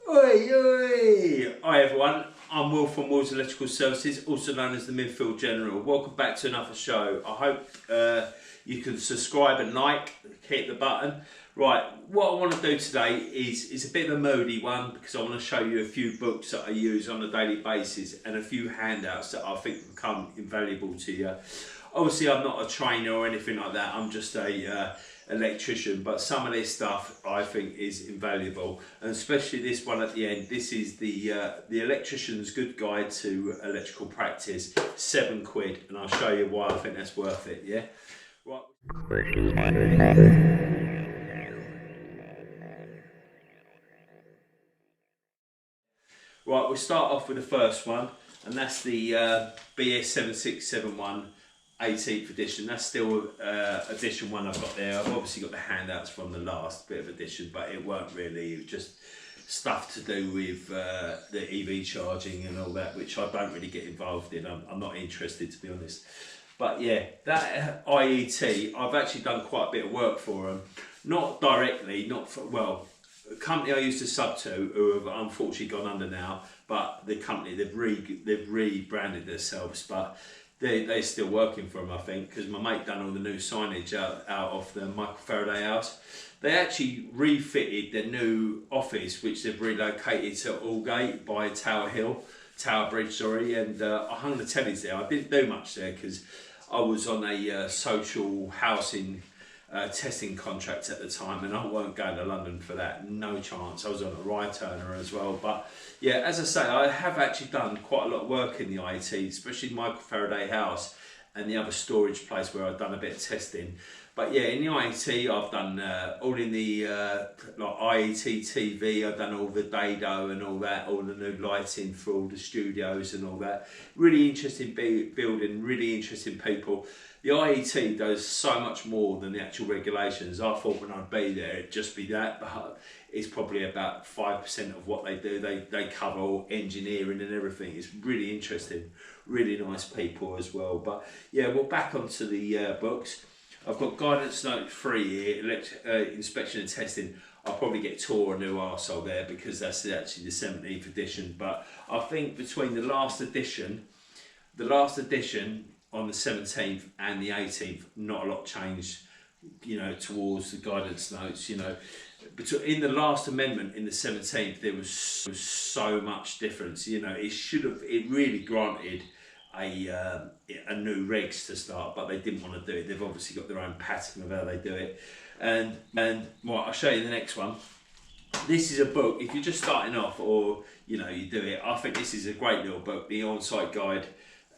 Oi, oi! Hi everyone, I'm Will from Will's Electrical Services, also known as the Midfield General. Welcome back to another show. I hope you can subscribe and like, hit the button. Right, what I want to do today is a bit of a moody one because I want to show you a few books that I use on a daily basis and a few handouts that I think become invaluable to you. Obviously I'm not a trainer or anything like that, I'm just a electrician, but some of this stuff I think is invaluable, and especially this one at the end. This is the Electrician's Good Guide to Electrical Practice, £7, and I'll show you why I think that's worth it. Yeah, right. Right, we'll start off with the first one, and that's the BS7671 18th edition. That's still edition one I've got there. I've obviously got the handouts from the last bit of edition, but it weren't really, it was just stuff to do with the EV charging and all that, which I don't really get involved in. I'm not interested, to be honest. But yeah, that IET, I've actually done quite a bit of work for them. Not directly, not for, well, a company I used to sub to, who have unfortunately gone under now, but the company, they've rebranded themselves, but they're still working for them, I think, because my mate done all the new signage out of the Michael Faraday house. They actually refitted their new office, which they've relocated to Aldgate by Tower Bridge, sorry, and I hung the tellies there. I didn't do much there because I was on a social housing testing contract at the time, and I weren't going to London for that, no chance. I was on a ride turner as well. But yeah, as I say, I have actually done quite a lot of work in the IET, especially Michael Faraday house and the other storage place where I've done a bit of testing. But yeah, in the IET I've done all in the like IET TV, I've done all the dado and all that, all the new lighting for all the studios and all that. Really interesting building, really interesting people. The IET does so much more than the actual regulations. I thought when I'd be there it'd just be that, but it's probably about 5% of what they do. They cover all engineering and everything. It's really interesting, really nice people as well. But yeah, we're back onto the books. I've got Guidance Note 3 here, Inspection and Testing. I'll probably get tore a new arsehole there because that's actually the 17th edition. But I think between the last edition on the 17th and the 18th, not a lot changed, you know, towards the guidance notes, you know. But in the last amendment in the 17th, there was so much difference, you know. It really granted a new regs to start, but they didn't want to do it. They've obviously got their own pattern of how they do it. And well, I'll show you the next one. This is a book, if you're just starting off or, you know, you do it, I think this is a great little book, the on-site guide.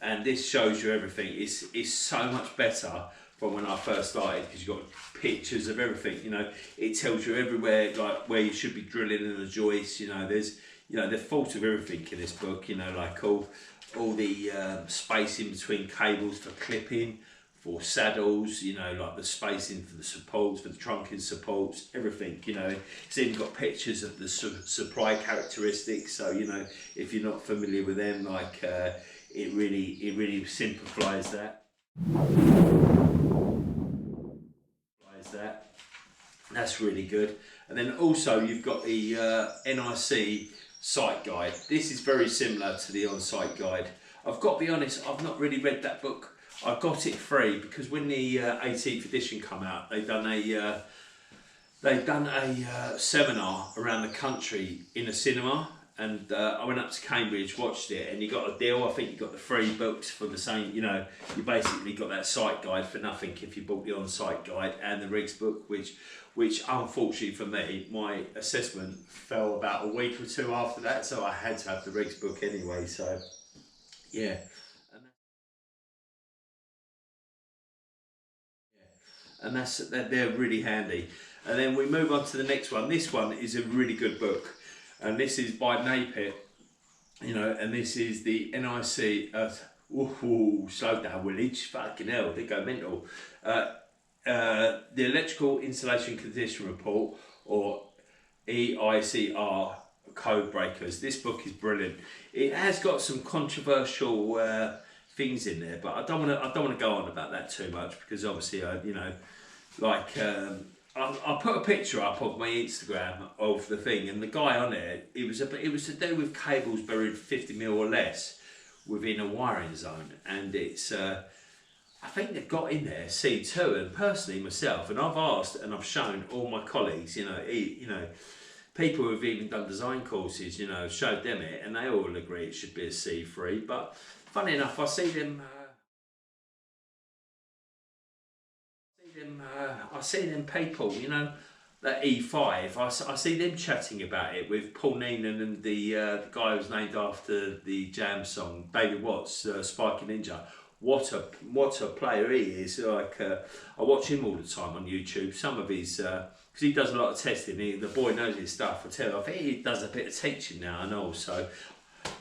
And this shows you everything. It's so much better from when I first started because you've got pictures of everything. You know, it tells you everywhere, like where you should be drilling in the joists. You know, there's, you know, the fault of everything in this book. You know, like all the spacing between cables for clipping, for saddles. You know, like the spacing for the supports, for the trunking supports, everything. You know, it's even got pictures of the supply characteristics. So you know, if you're not familiar with them, like. It really simplifies that. That's really good. And then also you've got the NIC site guide. This is very similar to the on-site guide. I've got to be honest, I've not really read that book. I got it free because when the 18th edition come out, they've done a seminar around the country in a cinema. And I went up to Cambridge, watched it, and you got a deal. I think you got the free books for the same, you know, you basically got that site guide for nothing if you bought the on-site guide and the rigs book, which unfortunately for me, my assessment fell about a week or two after that, so I had to have the rigs book anyway, so yeah. And they're really handy. And then we move on to the next one. This one is a really good book. And this is by Napier, you know, and this is the NIC, slow down Willage, fucking hell, they go mental. The Electrical Installation Condition Report, or EICR Code Breakers. This book is brilliant. It has got some controversial things in there, but I don't want to go on about that too much because obviously, you know, like I put a picture up of my Instagram of the thing, and the guy on it, it was to do with cables buried 50mm or less within a wiring zone, and it's I think they've got in there C2, and personally myself, and I've asked and I've shown all my colleagues, you know, people who've even done design courses, you know, showed them it, and they all agree it should be a C3. But funny enough, I see them. I see them people, you know, that E5. I see them chatting about it with Paul Neenan and the guy who's named after the Jam song, David Watts, Spiky Ninja. What a player he is! Like I watch him all the time on YouTube. Some of his because he does a lot of testing. The boy knows his stuff. I think he does a bit of teaching now and all. So,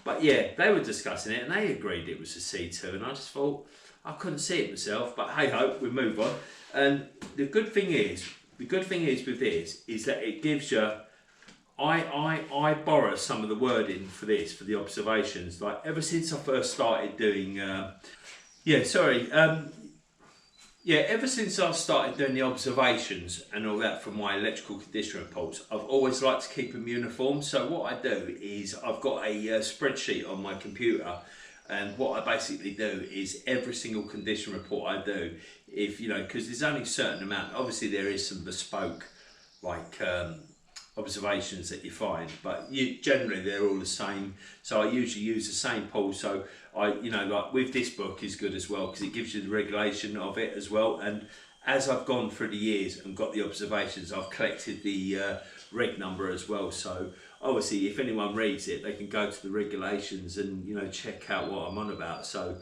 but yeah, they were discussing it and they agreed it was a C2, and I just thought I couldn't see it myself. But hey ho, we move on. And the good thing is with this is that it gives you. I borrow some of the wording for this, for the observations. Like ever since I first started doing. Ever since I started doing the observations and all that from my electrical condition reports, I've always liked to keep them uniform. So what I do is I've got a spreadsheet on my computer, and what I basically do is every single condition report I do, if you know, because there's only a certain amount. Obviously, there is some bespoke, like observations that you find, but generally they're all the same. So I usually use the same pool. So like with this book is good as well because it gives you the regulation of it as well. And as I've gone through the years and got the observations, I've collected the reg number as well. So obviously, if anyone reads it, they can go to the regulations and check out what I'm on about. So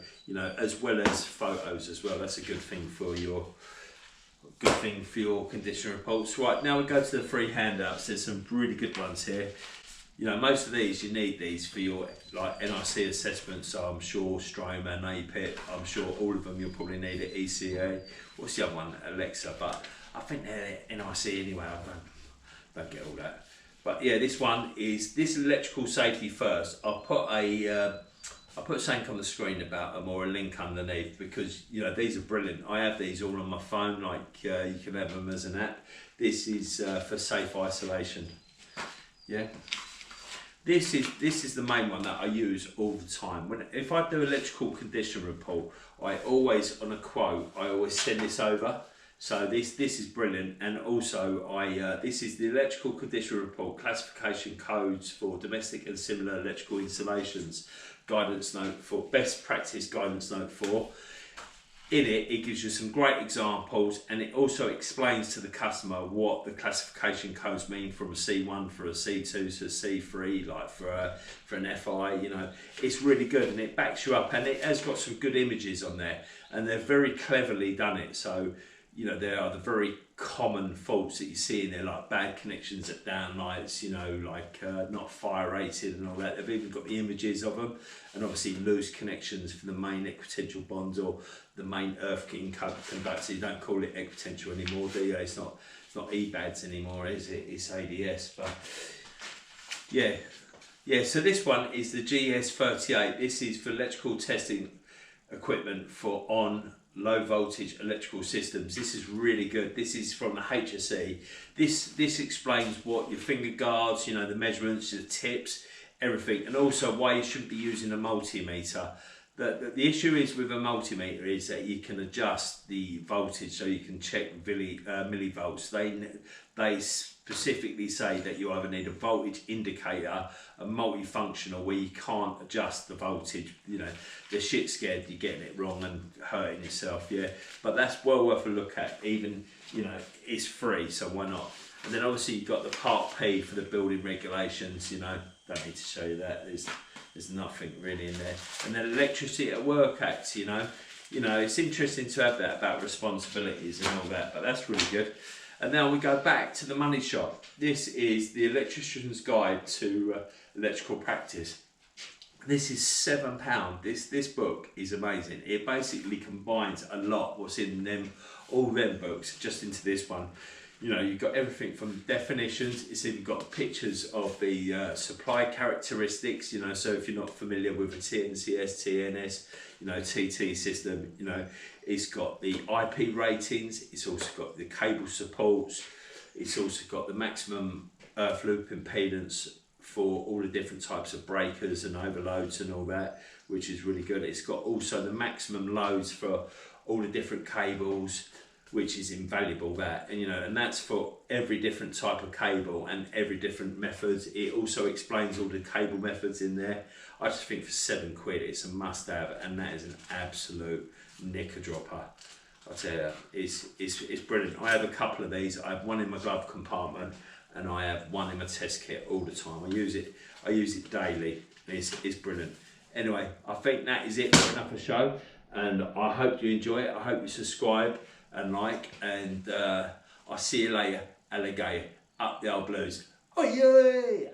as well as photos as well. That's a good thing for your condition reports. Right, now we go to the free handouts. There's some really good ones here. Most of these, you need these for your NIC assessments. So I'm sure Stroma and APIT, I'm sure all of them you'll probably need at ECA. What's the other one? Alexa, but I think they're NIC anyway. I don't get all that. But yeah, this one is electrical safety first. I'll put something on the screen about them or a link underneath because these are brilliant. I have these all on my phone, like you can have them as an app. This is for safe isolation. Yeah. This is the main one that I use all the time. If I do electrical condition report, I always send this over. So this is brilliant, and also this is the electrical condition report classification codes for domestic and similar electrical installations. Guidance note for best practice guidance note 4. In it gives you some great examples, and it also explains to the customer what the classification codes mean from a C1 for a C2 to a C3, like for an FI. It's really good, and it backs you up, and it has got some good images on there, and they're very cleverly done it. So there are the very common faults that you see in there, like bad connections at downlights, not fire rated and all that. They've even got the images of them, and obviously loose connections for the main equipotential bonds or the main earth conductor. You don't call it equipotential anymore, do you? It's not EBADs anymore, is it? It's ADS. But yeah. So this one is the GS38. This is for electrical testing equipment for low voltage electrical systems. This is really good. This is from the HSE. This explains what your finger guards, the measurements, the tips, everything, and also why you shouldn't be using a multimeter. The issue is with a multimeter is that you can adjust the voltage, so you can check millivolts. They specifically say that you either need a voltage indicator, a multifunctional where you can't adjust the voltage. They're shit scared you're getting it wrong and hurting yourself. Yeah, but that's well worth a look at. Even it's free, so why not? And then obviously you've got the Part P for the building regulations. Don't need to show you that. There's nothing really in there. And then Electricity at Work Act. It's interesting to have that about responsibilities and all that, but that's really good. And now we go back to the money shot. This is the Electrician's Guide to Electrical Practice. This is £7. This book is amazing. It basically combines a lot what's in all them books just into this one. You've got everything from definitions. It's even got pictures of the supply characteristics. So if you're not familiar with a TNCS, TNS, TT system, it's got the IP ratings. It's also got the cable supports. It's also got the maximum earth loop impedance for all the different types of breakers and overloads and all that, which is really good. It's got also the maximum loads for all the different cables, which is invaluable, that, and you know, and that's for every different type of cable and every different methods. It also explains all the cable methods in there. I just think for £7 it's a must have, and that is an absolute knicker dropper. I tell you, it's brilliant. I have a couple of these. I have one in my glove compartment, and I have one in my test kit all the time. I use it daily. It's brilliant. Anyway, I think that is it for another show, and I hope you enjoy it. I hope you subscribe and like, and I'll see you later, alligator, up the old blues. Oh yeah!